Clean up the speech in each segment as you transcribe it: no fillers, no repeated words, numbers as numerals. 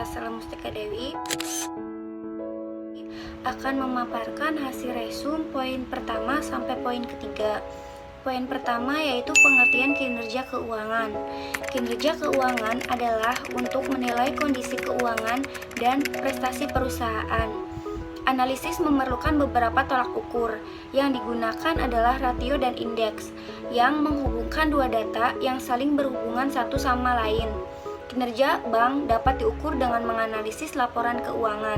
Mustika Dewi akan memaparkan hasil resum poin pertama sampai poin ketiga. Poin pertama yaitu pengertian kinerja keuangan. Kinerja keuangan adalah untuk menilai kondisi keuangan dan prestasi perusahaan. Analisis memerlukan beberapa tolak ukur. Yang digunakan adalah rasio dan indeks yang menghubungkan dua data yang saling berhubungan satu sama lain. Kinerja bank dapat diukur dengan menganalisis laporan keuangan.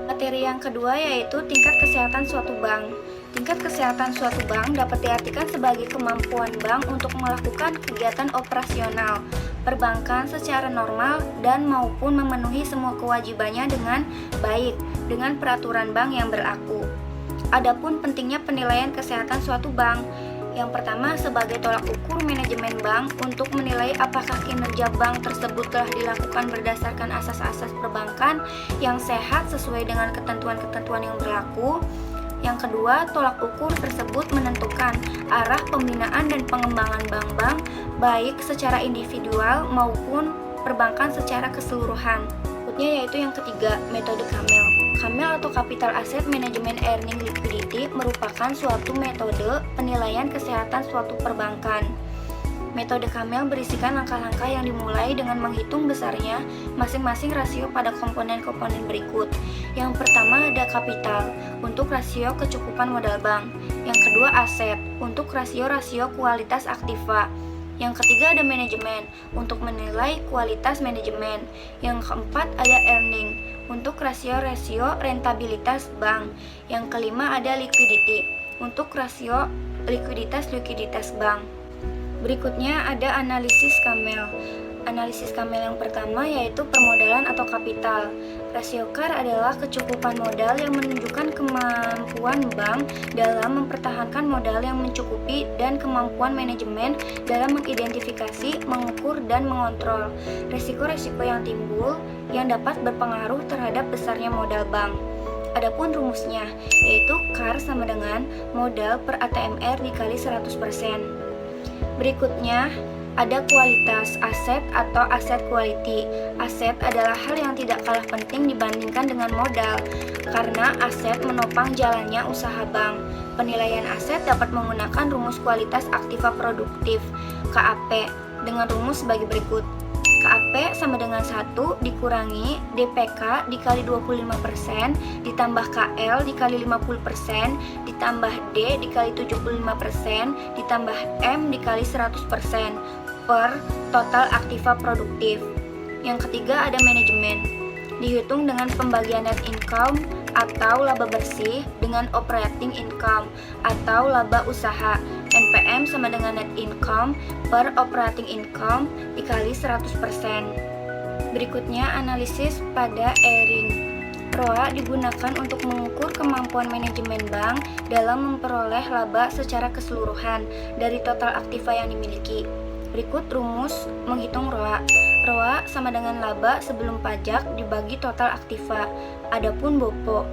Materi yang kedua yaitu tingkat kesehatan suatu bank. Tingkat kesehatan suatu bank dapat diartikan sebagai kemampuan bank untuk melakukan kegiatan operasional perbankan secara normal dan maupun memenuhi semua kewajibannya dengan baik dengan peraturan bank yang berlaku. Adapun pentingnya penilaian kesehatan suatu bank. Yang pertama sebagai tolak ukur manajemen bank untuk menilai apakah kinerja bank tersebut telah dilakukan berdasarkan asas-asas perbankan yang sehat sesuai dengan ketentuan-ketentuan yang berlaku. Yang kedua, tolak ukur tersebut menentukan arah pembinaan dan pengembangan bank-bank baik secara individual maupun perbankan secara keseluruhan. Berikutnya yaitu yang ketiga, metode Camel. Camel atau Capital Asset Management Earning Liquidity merupakan suatu metode penilaian kesehatan suatu perbankan. Metode Camel berisikan langkah-langkah yang dimulai dengan menghitung besarnya masing-masing rasio pada komponen-komponen berikut. Yang pertama ada kapital, untuk rasio kecukupan modal bank. Yang kedua aset, untuk rasio-rasio kualitas aktiva. Yang ketiga ada manajemen, untuk menilai kualitas manajemen. Yang keempat ada earning, untuk rasio-rasio rentabilitas bank. Yang kelima ada liquidity, untuk rasio likuiditas bank. Berikutnya ada analisis Camel. Analisis Camel yang pertama yaitu permodalan atau kapital. Rasio CAR adalah kecukupan modal yang menunjukkan kemampuan bank dalam mempertahankan modal yang mencukupi dan kemampuan manajemen dalam mengidentifikasi, mengukur, dan mengontrol risiko-risiko yang timbul yang dapat berpengaruh terhadap besarnya modal bank. Adapun rumusnya yaitu CAR sama dengan modal per ATMR dikali 100%. Berikutnya, ada kualitas aset atau aset quality. Aset adalah hal yang tidak kalah penting dibandingkan dengan modal, karena aset menopang jalannya usaha bank. Penilaian aset dapat menggunakan rumus kualitas aktiva produktif, KAP, dengan rumus sebagai berikut. KAP sama dengan 1 dikurangi DPK dikali 25% ditambah KL dikali 50% ditambah D dikali 75% ditambah M dikali 100% per total aktiva produktif. Yang ketiga ada manajemen, dihitung dengan pembagian net income atau laba bersih dengan operating income atau laba usaha. NPM sama dengan net income per operating income dikali 100%. Berikutnya analisis pada earning. ROA digunakan untuk mengukur kemampuan manajemen bank dalam memperoleh laba secara keseluruhan dari total aktiva yang dimiliki. Berikut rumus menghitung ROA. ROA sama dengan laba sebelum pajak dibagi total aktiva. Adapun BOPO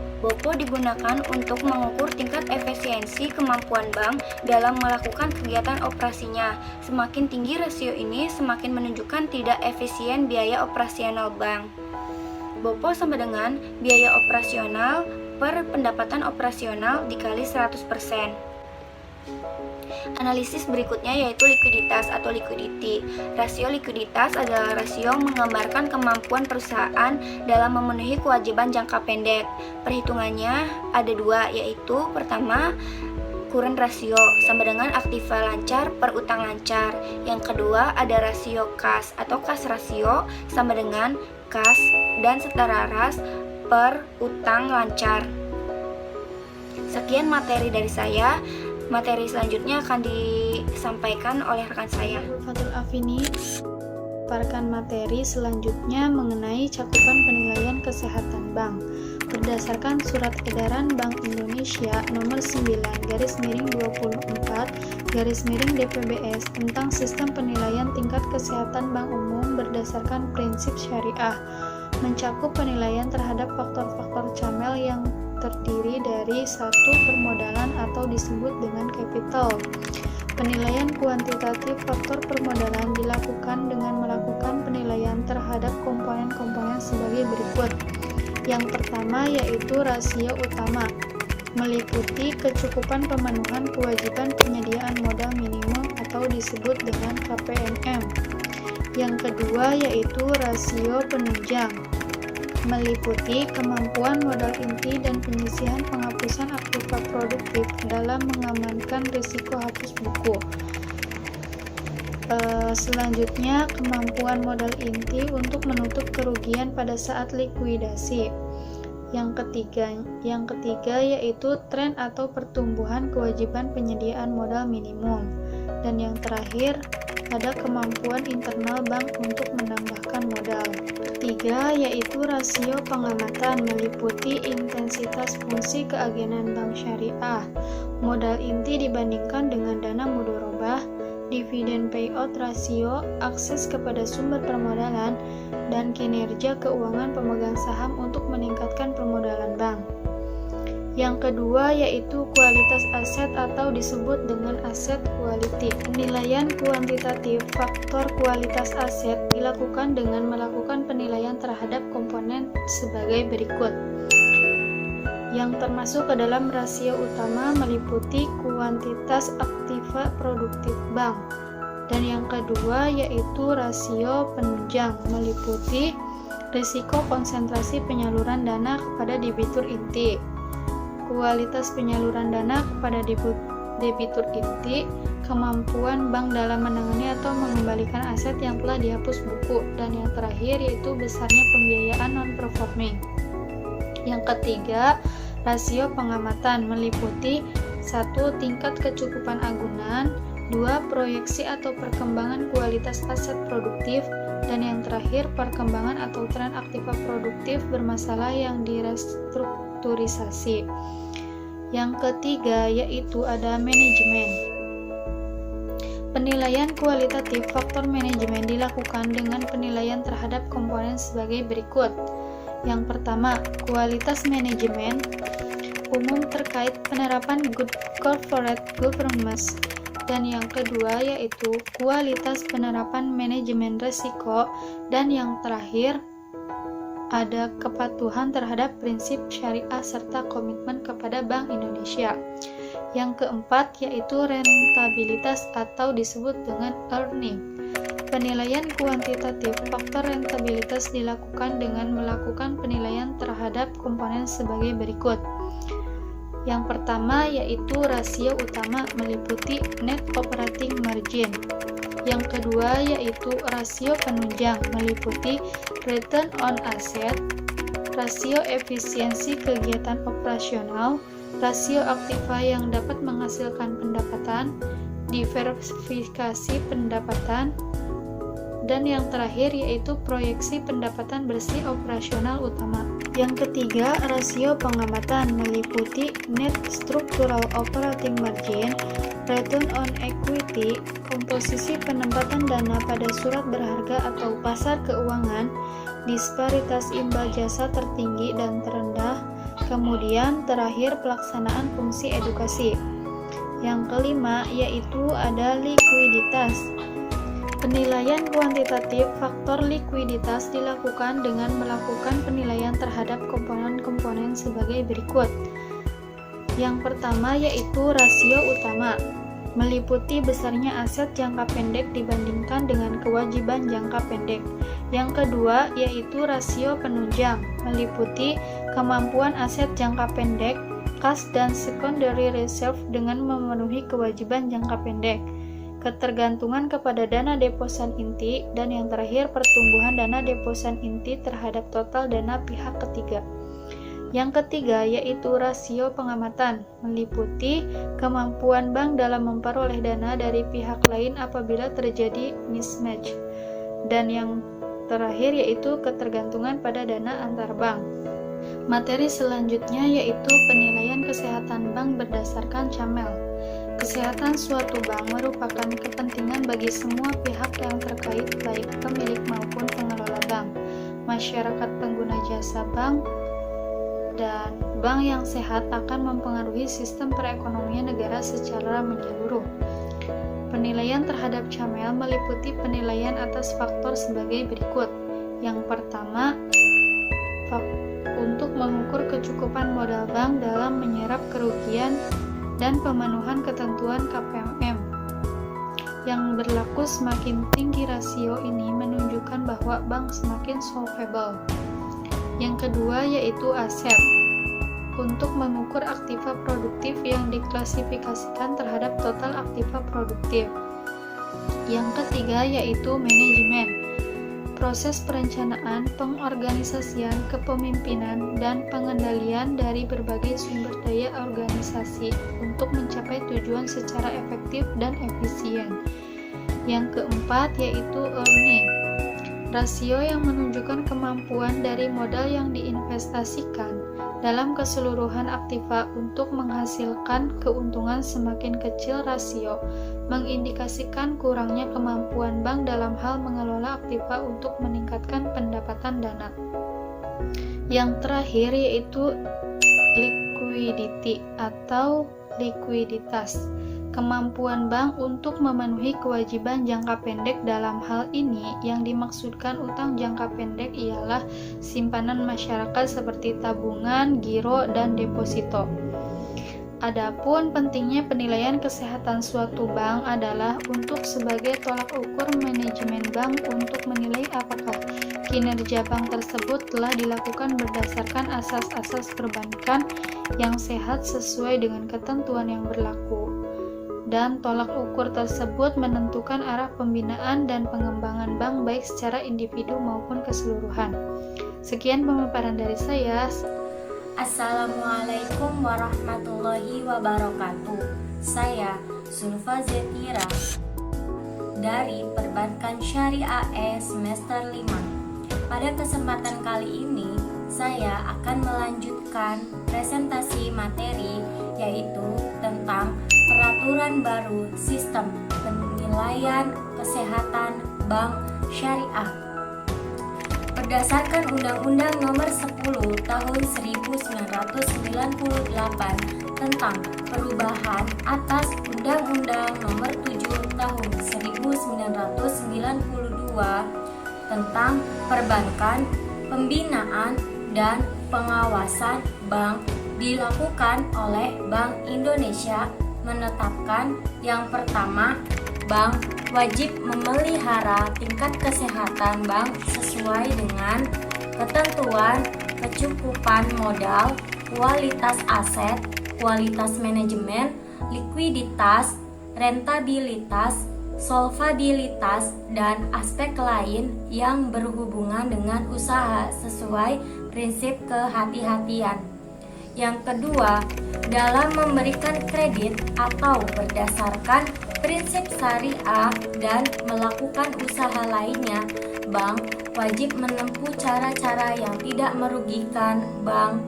digunakan untuk mengukur tingkat efisiensi kemampuan bank dalam melakukan kegiatan operasinya. Semakin tinggi rasio ini, semakin menunjukkan tidak efisien biaya operasional bank. BOPO sama dengan biaya operasional per pendapatan operasional dikali 100%. Analisis berikutnya yaitu likuiditas atau liquidity. Rasio likuiditas adalah rasio menggambarkan kemampuan perusahaan dalam memenuhi kewajiban jangka pendek. Perhitungannya ada dua, yaitu pertama current ratio sama dengan aktiva lancar per utang lancar. Yang kedua ada rasio kas atau kas rasio sama dengan kas dan setara ras per utang lancar. Sekian materi dari saya. Materi selanjutnya akan disampaikan oleh rekan saya. Fatul Afini paparkan materi selanjutnya mengenai cakupan penilaian kesehatan bank berdasarkan Surat Edaran Bank Indonesia Nomor 9/24/DPBS tentang Sistem Penilaian Tingkat Kesehatan Bank Umum berdasarkan Prinsip Syariah, mencakup penilaian terhadap faktor-faktor Camel yang terdiri dari satu permodalan atau disebut dengan capital. Penilaian kuantitatif faktor permodalan dilakukan dengan melakukan penilaian terhadap komponen-komponen sebagai berikut. Yang pertama yaitu rasio utama, meliputi kecukupan pemenuhan kewajiban penyediaan modal minimum atau disebut dengan KPMM. Yang kedua yaitu rasio penunjang, meliputi kemampuan modal inti dan penyisihan penghapusan aktiva produktif dalam mengamankan risiko hapus buku. Selanjutnya, kemampuan modal inti untuk menutup kerugian pada saat likuidasi. Yang ketiga yaitu tren atau pertumbuhan kewajiban penyediaan modal minimum. Dan yang terakhir, ada kemampuan internal bank untuk menambahkan modal. Ketiga yaitu rasio pengamatan, meliputi intensitas fungsi keagenan bank syariah, modal inti dibandingkan dengan dana mudharabah, dividen payout rasio, akses kepada sumber permodalan, dan kinerja keuangan pemegang saham untuk meningkatkan permodalan bank. Yang kedua yaitu kualitas aset atau disebut dengan asset quality. Penilaian kuantitatif faktor kualitas aset dilakukan dengan melakukan penilaian terhadap komponen sebagai berikut. Yang termasuk ke dalam rasio utama meliputi kuantitas aktiva produktif bank. Dan yang kedua yaitu rasio penunjang, meliputi risiko konsentrasi penyaluran dana kepada debitur inti, kualitas penyaluran dana kepada debitur inti, kemampuan bank dalam menangani atau mengembalikan aset yang telah dihapus buku, dan yang terakhir yaitu besarnya pembiayaan non-performing. Yang ketiga, rasio pengamatan meliputi 1. Tingkat kecukupan agunan, 2. Proyeksi atau perkembangan kualitas aset produktif, dan yang terakhir perkembangan atau tren aktiva produktif bermasalah yang direstrukturisasi. Yang ketiga yaitu ada manajemen. Penilaian kualitatif faktor manajemen dilakukan dengan penilaian terhadap komponen sebagai berikut. Yang pertama, kualitas manajemen umum terkait penerapan good corporate governance, dan yang kedua yaitu kualitas penerapan manajemen risiko, dan yang terakhir ada kepatuhan terhadap prinsip syariah serta komitmen kepada Bank Indonesia. Yang keempat yaitu rentabilitas atau disebut dengan earning. Penilaian kuantitatif faktor rentabilitas dilakukan dengan melakukan penilaian terhadap komponen sebagai berikut. Yang pertama yaitu rasio utama meliputi net operating margin. Yang kedua yaitu rasio penunjang meliputi return on asset, rasio efisiensi kegiatan operasional, rasio aktiva yang dapat menghasilkan pendapatan, diversifikasi pendapatan, dan yang terakhir yaitu proyeksi pendapatan bersih operasional utama. Yang ketiga, rasio pengamatan meliputi net structural operating margin, return on equity, komposisi penempatan dana pada surat berharga atau pasar keuangan, disparitas imbal jasa tertinggi dan terendah, kemudian terakhir pelaksanaan fungsi edukasi. Yang kelima yaitu ada likuiditas. Penilaian kuantitatif faktor likuiditas dilakukan dengan melakukan penilaian terhadap komponen-komponen sebagai berikut. Yang pertama yaitu rasio utama, meliputi besarnya aset jangka pendek dibandingkan dengan kewajiban jangka pendek. Yang kedua yaitu rasio penunjang, meliputi kemampuan aset jangka pendek, kas dan secondary reserve dengan memenuhi kewajiban jangka pendek, ketergantungan kepada dana deposan inti, dan yang terakhir pertumbuhan dana deposan inti terhadap total dana pihak ketiga. Yang ketiga yaitu rasio pengamatan, meliputi kemampuan bank dalam memperoleh dana dari pihak lain apabila terjadi mismatch, dan yang terakhir yaitu ketergantungan pada dana antar bank. Materi selanjutnya yaitu penilaian kesehatan bank berdasarkan CAMEL. Kesehatan suatu bank merupakan kepentingan bagi semua pihak yang terkait, baik pemilik maupun pengelola bank, masyarakat pengguna jasa bank, dan bank yang sehat akan mempengaruhi sistem perekonomian negara secara menyeluruh. Penilaian terhadap CAMEL meliputi penilaian atas faktor sebagai berikut. Yang pertama, untuk mengukur kecukupan modal bank dalam menyerap kerugian dan pemenuhan ketentuan KPMM. Yang berlaku semakin tinggi rasio ini menunjukkan bahwa bank semakin solvable. Yang kedua yaitu aset, untuk mengukur aktiva produktif yang diklasifikasikan terhadap total aktiva produktif. Yang ketiga yaitu manajemen, proses perencanaan, pengorganisasian, kepemimpinan, dan pengendalian dari berbagai sumber daya organisasi untuk mencapai tujuan secara efektif dan efisien. Yang keempat yaitu earning, rasio yang menunjukkan kemampuan dari modal yang diinvestasikan dalam keseluruhan aktiva untuk menghasilkan keuntungan. Semakin kecil rasio, mengindikasikan kurangnya kemampuan bank dalam hal mengelola aktiva untuk meningkatkan pendapatan dana. Yang terakhir yaitu liquidity atau likuiditas, kemampuan bank untuk memenuhi kewajiban jangka pendek. Dalam hal ini yang dimaksudkan utang jangka pendek ialah simpanan masyarakat seperti tabungan, giro, dan deposito. Adapun pentingnya penilaian kesehatan suatu bank adalah untuk sebagai tolak ukur manajemen bank untuk menilai apakah kinerja bank tersebut telah dilakukan berdasarkan asas-asas perbankan yang sehat sesuai dengan ketentuan yang berlaku. Dan tolak ukur tersebut menentukan arah pembinaan dan pengembangan bank baik secara individu maupun keseluruhan. Sekian pemaparan dari saya. Assalamualaikum warahmatullahi wabarakatuh. Saya Zulfa Zetira dari Perbankan Syariah E semester 5. Pada kesempatan kali ini saya akan melanjutkan presentasi materi yaitu tentang peraturan baru sistem penilaian kesehatan bank syariah. Berdasarkan Undang-Undang Nomor 10 Tahun 1998 tentang perubahan atas Undang-Undang Nomor 7 Tahun 1992 tentang perbankan, pembinaan, dan pengawasan bank dilakukan oleh Bank Indonesia menetapkan yang pertama, bank wajib memelihara tingkat kesehatan bank sesuai dengan ketentuan kecukupan modal, kualitas aset, kualitas manajemen, likuiditas, rentabilitas, solvabilitas, dan aspek lain yang berhubungan dengan usaha sesuai prinsip kehati-hatian. Yang kedua, dalam memberikan kredit atau berdasarkan prinsip syariah dan melakukan usaha lainnya, bank wajib menempuh cara-cara yang tidak merugikan bank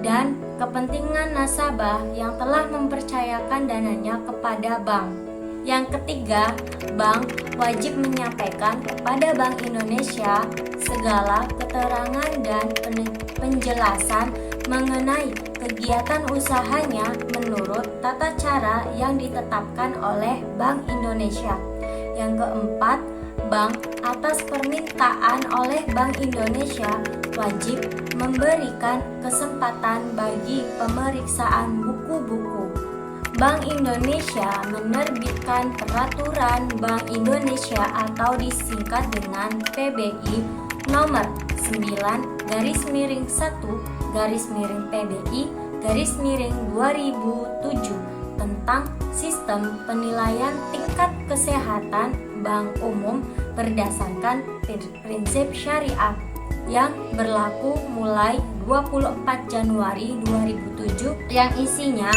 dan kepentingan nasabah yang telah mempercayakan dananya kepada bank. Yang ketiga, bank wajib menyampaikan kepada Bank Indonesia segala keterangan dan penjelasan mengenai kegiatan usahanya menurut tata cara yang ditetapkan oleh Bank Indonesia. Yang keempat, bank atas permintaan oleh Bank Indonesia wajib memberikan kesempatan bagi pemeriksaan buku-buku. Bank Indonesia menerbitkan Peraturan Bank Indonesia atau disingkat dengan PBI nomor 9-1-PBI-2007 tentang sistem penilaian tingkat kesehatan bank umum berdasarkan prinsip syariah yang berlaku mulai 24 Januari 2007 yang isinya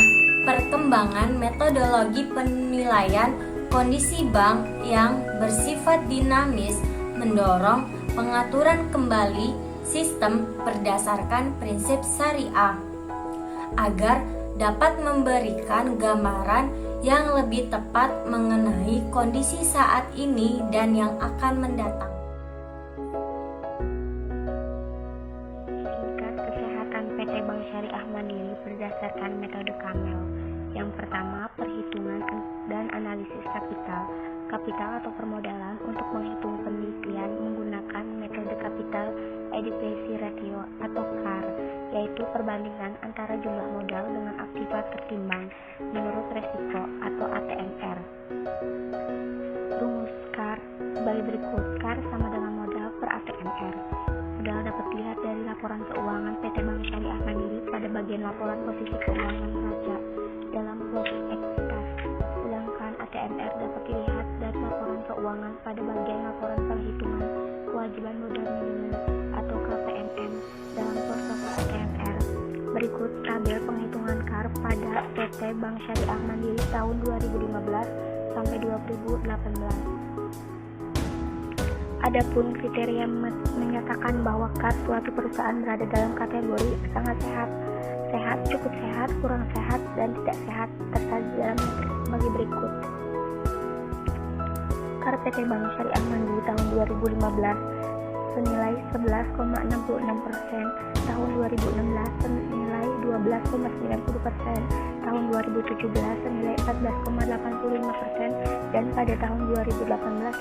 perkembangan metodologi penilaian kondisi bank yang bersifat dinamis, mendorong pengaturan kembali sistem berdasarkan prinsip syariah agar dapat memberikan gambaran yang lebih tepat mengenai kondisi saat ini dan yang akan mendatang. Tingkat kesehatan PT Bank Syariah Mandiri berdasarkan metode Kamel. Yang pertama, perhitungan dan analisis kapital atau permodalan untuk menghitung penelitian menggunakan metode kapital adequacy ratio atau CAR, yaitu perbandingan antara jumlah modal dengan aktiva tertimbang menurut resiko atau ATMR. Rumus CAR sebagai berikut. CAR sama dengan modal per ATMR. Modal dapat dilihat dari laporan keuangan PT Bank Syariah Mandiri pada bagian laporan posisi keuangan neraca dalam box X-Tas, sedangkan ATMR dapat dilihat dari laporan keuangan pada bagian laporan perhitungan kewajiban modal minimum atau KPMM dalam portofolio ATMR. Berikut tabel penghitungan CAR pada PT Bank Syariah Mandiri tahun 2015 sampai 2018. Adapun kriteria menyatakan bahwa CAR suatu perusahaan berada dalam kategori sangat sehat, sehat, cukup sehat, kurang sehat, dan tidak sehat tersaji dalam matriks sebagai berikut. CAR PT Bank Syariah Mandiri tahun 2015 senilai 11,66%, tahun 2016 senilai 12,90%, tahun 2017 senilai 14,85%, dan pada tahun 2018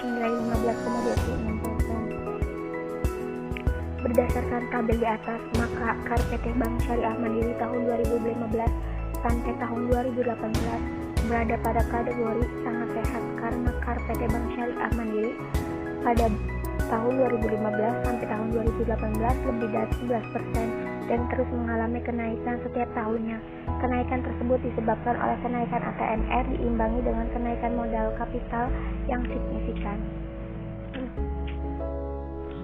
senilai 15,26%. Berdasarkan tabel di atas, maka CAR PT Bank Syariah Mandiri tahun 2015 sampai tahun 2018 berada pada kategori sangat sehat karena CAR PT Bank Syariah Mandiri pada tahun 2015 sampai tahun 2018 lebih dari 11% dan terus mengalami kenaikan setiap tahunnya. Kenaikan tersebut disebabkan oleh kenaikan ATMR diimbangi dengan kenaikan modal kapital yang signifikan.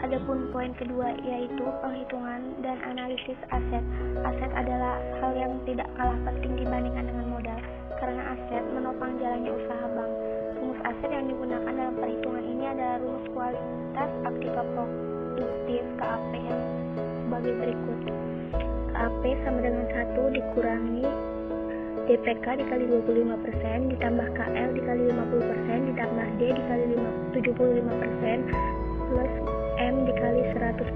Adapun poin kedua yaitu penghitungan dan analisis aset. Aset adalah hal yang tidak kalah penting dibandingkan dengan modal karena aset menopang jalannya usaha bank. Rumus aset yang digunakan dalam perhitungan ini adalah rumus kualitas aktiva produktif KAP yang sebagai berikut. KAP sama dengan 1 dikurangi DPK dikali 25% ditambah KL dikali 50% ditambah D dikali 75% plus M dikali 100%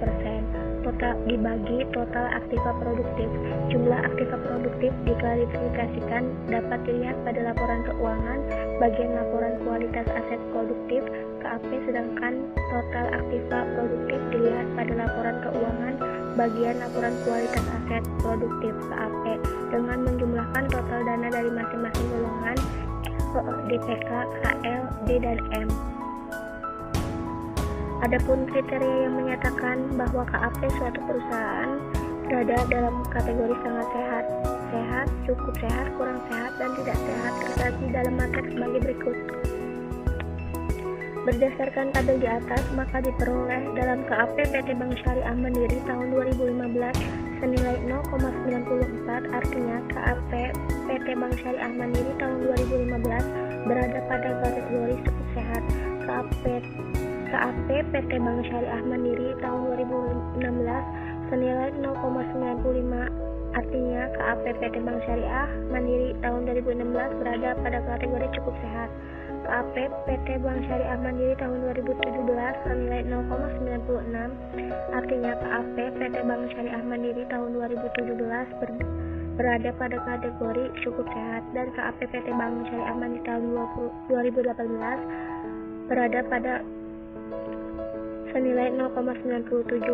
total dibagi total aktiva produktif. Jumlah aktiva produktif diklarifikasikan dapat dilihat pada laporan keuangan bagian laporan kualitas aset produktif KAP, sedangkan total aktiva produktif dilihat pada laporan keuangan bagian laporan kualitas aset produktif KAP dengan menjumlahkan total dana dari masing-masing golongan DPK, KL, D, dan M. Adapun kriteria yang menyatakan bahwa KAP suatu perusahaan berada dalam kategori sangat sehat, sehat, cukup sehat, kurang sehat, dan tidak sehat tersaji dalam matriks sebagai berikut. Berdasarkan tabel di atas, maka diperoleh dalam KAP PT Bank Syariah Mandiri tahun 2015 senilai 0,94, artinya KAP PT Bank Syariah Mandiri tahun 2015 berada pada kategori cukup sehat. KAP PT Bank Syariah Mandiri tahun 2016 senilai 0,95, artinya KAP PT Bank Syariah Mandiri tahun 2016 berada pada kategori cukup sehat. KAP PT Bank Syariah Mandiri tahun 2017 senilai 0,96, artinya KAP PT Bank Syariah Mandiri tahun 2017 berada pada kategori cukup sehat, dan KAP PT Bank Syariah Mandiri tahun 2018 berada pada senilai 0,97,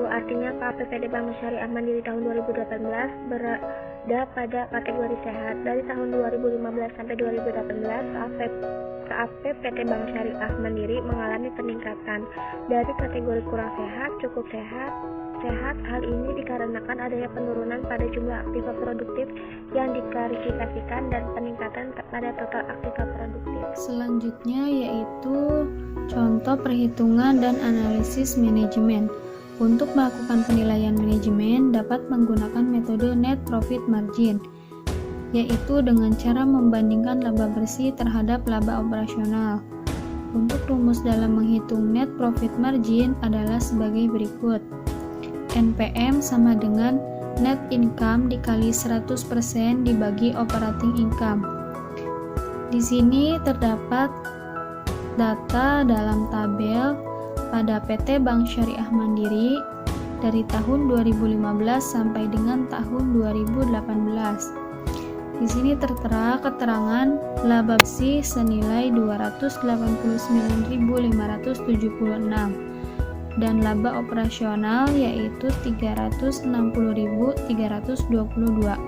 artinya KAP PT Bank Syariah Mandiri tahun 2018 berada pada kategori sehat. Dari tahun 2015 sampai 2018, KAP PT Bank Syariah Mandiri mengalami peningkatan dari kategori kurang sehat, cukup sehat, sehat. Hal ini dikarenakan adanya penurunan pada jumlah aktiva produktif yang diklarifikasikan dan peningkatan pada total aktiva produktif. Selanjutnya yaitu contoh perhitungan dan analisis manajemen. Untuk melakukan penilaian manajemen dapat menggunakan metode net profit margin, yaitu dengan cara membandingkan laba bersih terhadap laba operasional. Untuk rumus dalam menghitung net profit margin adalah sebagai berikut. NPM sama dengan net income dikali 100% dibagi operating income. Di sini terdapat data dalam tabel pada PT Bank Syariah Mandiri dari tahun 2015 sampai dengan tahun 2018. Di sini tertera keterangan laba bersih senilai 289.576, dan laba operasional yaitu 360.322.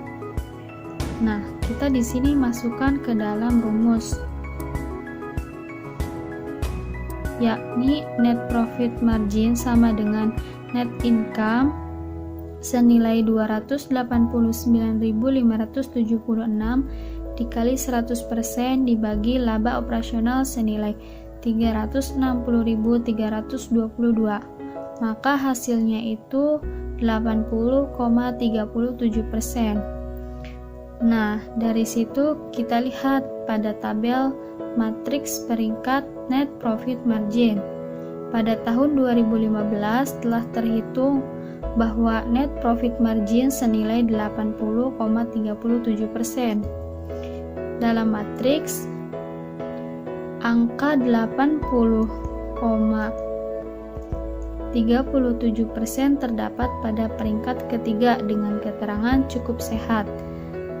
Nah, kita di sini masukkan ke dalam rumus, yakni net profit margin sama dengan net income senilai 289.576 dikali 100% dibagi laba operasional senilai 360.322, maka hasilnya itu 80,37%. Nah, dari situ kita lihat pada tabel matriks peringkat net profit margin. Pada tahun 2015 telah terhitung bahwa net profit margin senilai 80,37%. Dalam matriks, angka 80,37% terdapat pada peringkat ketiga dengan keterangan cukup sehat,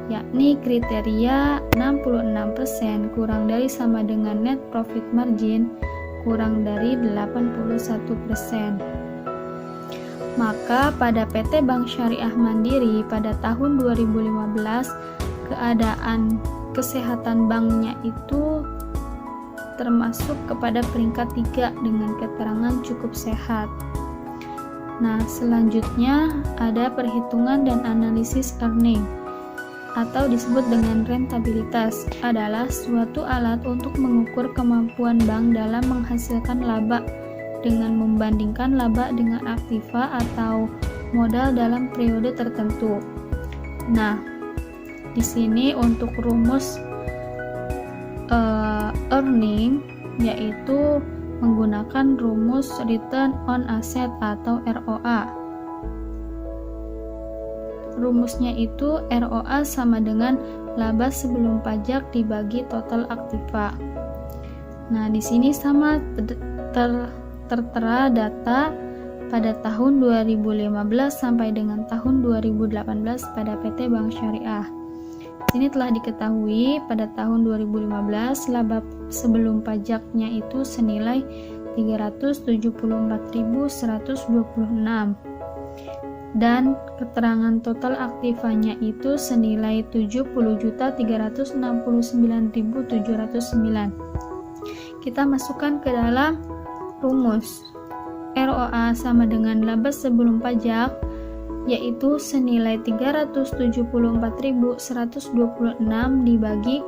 yakni kriteria 66% kurang dari sama dengan net profit margin kurang dari 81%. Maka pada PT Bank Syariah Mandiri pada tahun 2015 keadaan kesehatan banknya itu termasuk kepada peringkat 3 dengan keterangan cukup sehat. Nah, selanjutnya ada perhitungan dan analisis earning atau disebut dengan rentabilitas, adalah suatu alat untuk mengukur kemampuan bank dalam menghasilkan laba dengan membandingkan laba dengan aktiva atau modal dalam periode tertentu. Nah, di sini untuk rumus earning yaitu menggunakan rumus return on asset atau ROA. Rumusnya itu ROA sama dengan laba sebelum pajak dibagi total aktiva. Nah, di sini sama tertera data pada tahun 2015 sampai dengan tahun 2018 pada PT Bank Syariah. Ini telah diketahui pada tahun 2015 laba sebelum pajaknya itu senilai 374.126 dan keterangan total aktivanya itu senilai 70.369.709. Kita masukkan ke dalam rumus. ROA sama dengan laba sebelum pajak yaitu senilai 374.126 dibagi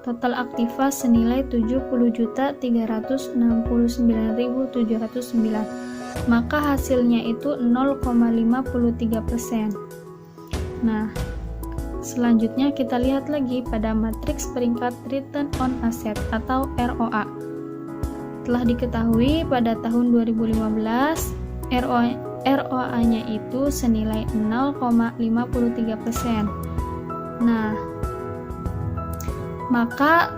total aktiva senilai 70.369.709, maka hasilnya itu 0,53%. Nah, selanjutnya kita lihat lagi pada matriks peringkat return on asset atau ROA. Telah diketahui pada tahun 2015 ROA-nya itu senilai 0,53%. Nah, maka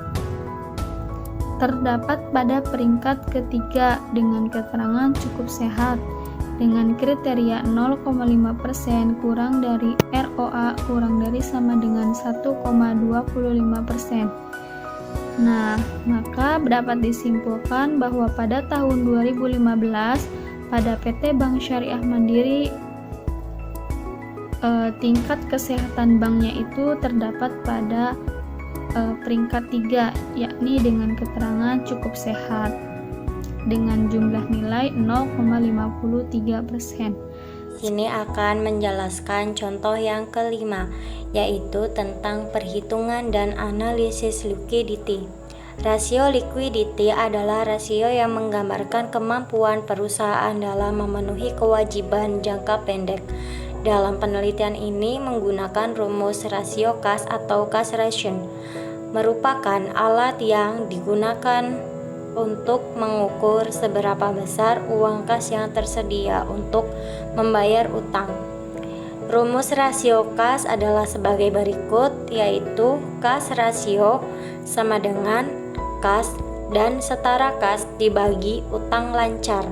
terdapat pada peringkat ketiga dengan keterangan cukup sehat dengan kriteria 0,5% kurang dari ROA kurang dari sama dengan 1,25%. Nah, maka dapat disimpulkan bahwa pada tahun 2015 pada PT Bank Syariah Mandiri tingkat kesehatan banknya itu terdapat pada peringkat 3, yakni dengan keterangan cukup sehat dengan jumlah nilai 0,53%. Sini akan menjelaskan contoh yang kelima, yaitu tentang perhitungan dan analisis liquidity. Rasio liquidity adalah rasio yang menggambarkan kemampuan perusahaan dalam memenuhi kewajiban jangka pendek. Dalam penelitian ini menggunakan rumus rasio kas atau cash ration, merupakan alat yang digunakan untuk mengukur seberapa besar uang kas yang tersedia untuk membayar utang. Rumus rasio kas adalah sebagai berikut, yaitu kas rasio sama dengan kas dan setara kas dibagi utang lancar.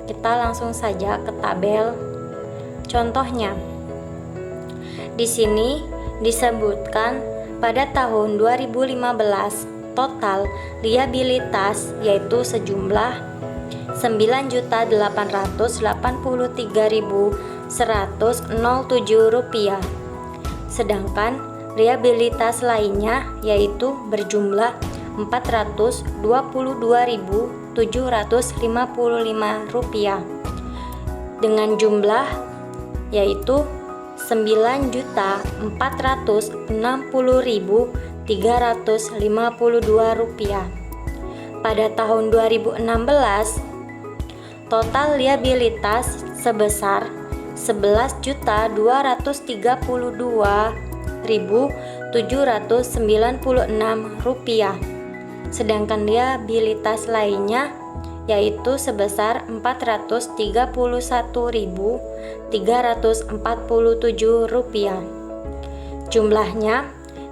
Kita langsung saja ke tabel contohnya. Di sini disebutkan pada tahun 2015 total liabilitas yaitu sejumlah Rp9.883.107. Sedangkan rehabilitas lainnya yaitu berjumlah Rp422.755 dengan jumlah yaitu Rp9.460.352. Pada tahun 2016, total liabilitas sebesar Rp11.232.796, sedangkan liabilitas lainnya yaitu sebesar Rp431.347. Jumlahnya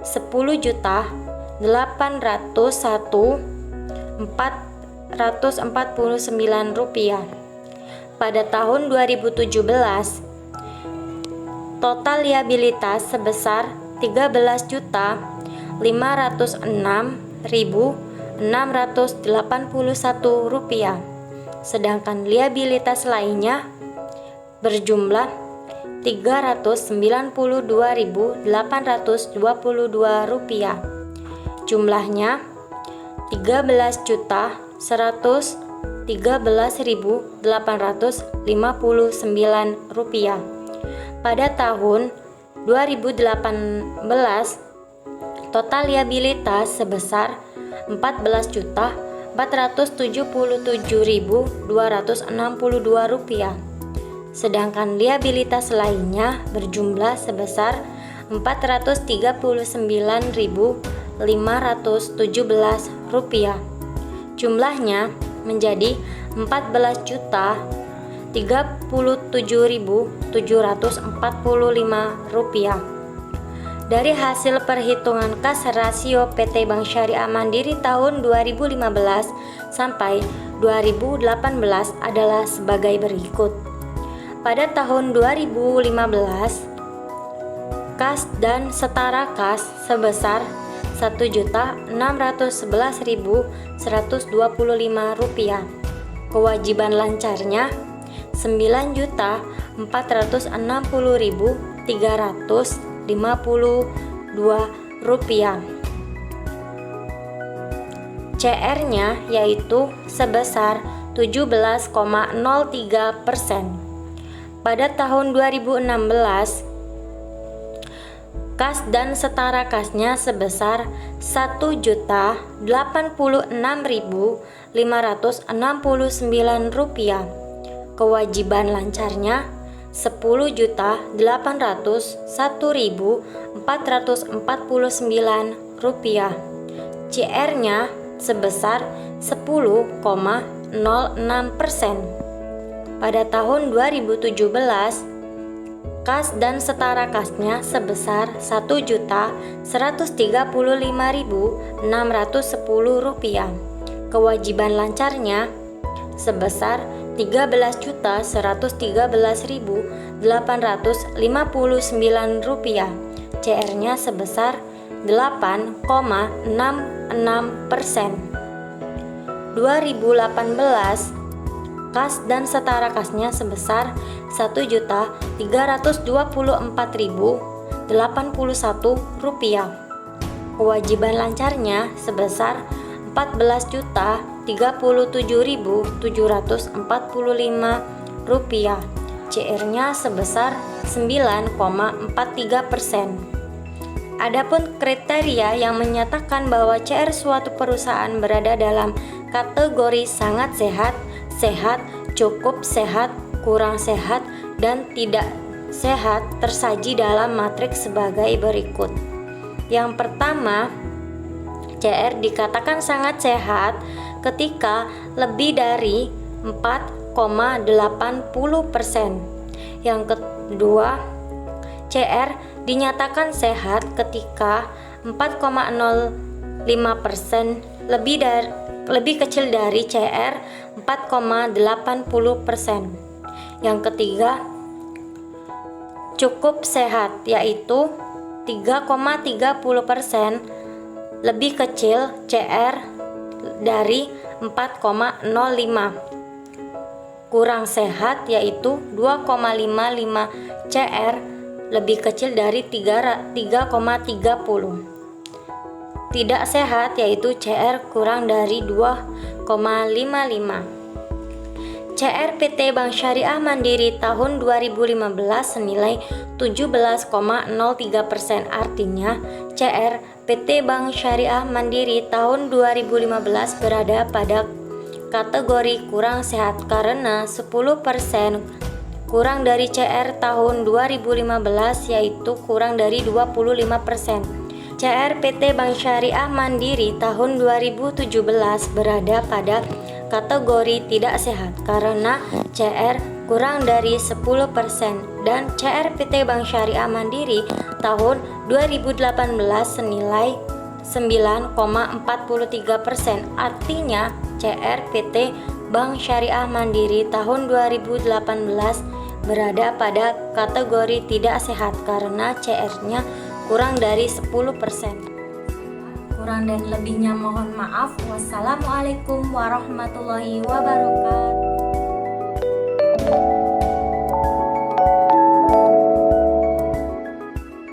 Rp10.801.449. Pada tahun 2017, total liabilitas sebesar Rp13.506.681, sedangkan liabilitas lainnya berjumlah Rp392.822. Jumlahnya Rp13.113.859. Pada tahun 2018, total liabilitas sebesar Rp14.477.262, sedangkan liabilitas lainnya berjumlah sebesar Rp439.517. Jumlahnya menjadi Rp14.037.745. Dari hasil perhitungan kas rasio PT Bank Syariah Mandiri tahun 2015 sampai 2018 adalah sebagai berikut. Pada tahun 2015, kas dan setara kas sebesar Rp1.611.125. Kewajiban lancarnya Rp9.460.352. CR-nya yaitu sebesar 17,03%. Pada tahun 2016, kas dan setara kasnya sebesar Rp1.086.569. Kewajiban lancarnya Rp10.801.449. CR-nya sebesar 10,06%. Pada tahun 2017, kas dan setara kasnya sebesar Rp1.135.610. Kewajiban lancarnya sebesar Rp13.113.859. CR-nya sebesar 8,66%. 2018, kas dan setara kasnya sebesar Rp1.324.081. Kewajiban lancarnya sebesar Rp14.037.745. CR-nya sebesar 9,43%. Adapun kriteria yang menyatakan bahwa CR suatu perusahaan berada dalam kategori sangat sehat, sehat, cukup sehat, kurang sehat, dan tidak sehat tersaji dalam matriks sebagai berikut. Yang pertama, CR dikatakan sangat sehat ketika lebih dari 4,80%. Yang kedua, CR dinyatakan sehat ketika 4,05% lebih kecil dari CR 4,80%. Yang ketiga, cukup sehat, yaitu 3,30% lebih kecil CR dari 4,05. kurang sehat yaitu 2,55 CR lebih kecil dari 3,30. Tidak sehat yaitu CR kurang dari 2,55. CR PT Bank Syariah Mandiri tahun 2015 senilai 17,03%. Artinya CR PT Bank Syariah Mandiri tahun 2015 berada pada kategori kurang sehat karena 10% kurang dari CR tahun 2015 yaitu kurang dari 25%. CR PT Bank Syariah Mandiri tahun 2017 berada pada kategori tidak sehat karena CR kurang dari 10% dan CR PT Bank Syariah Mandiri tahun 2018 senilai 9,43%. Artinya CR PT Bank Syariah Mandiri tahun 2018 berada pada kategori tidak sehat karena CR-nya kurang dari 10%. Kurang dan lebihnya mohon maaf. Wassalamualaikum warahmatullahi wabarakatuh.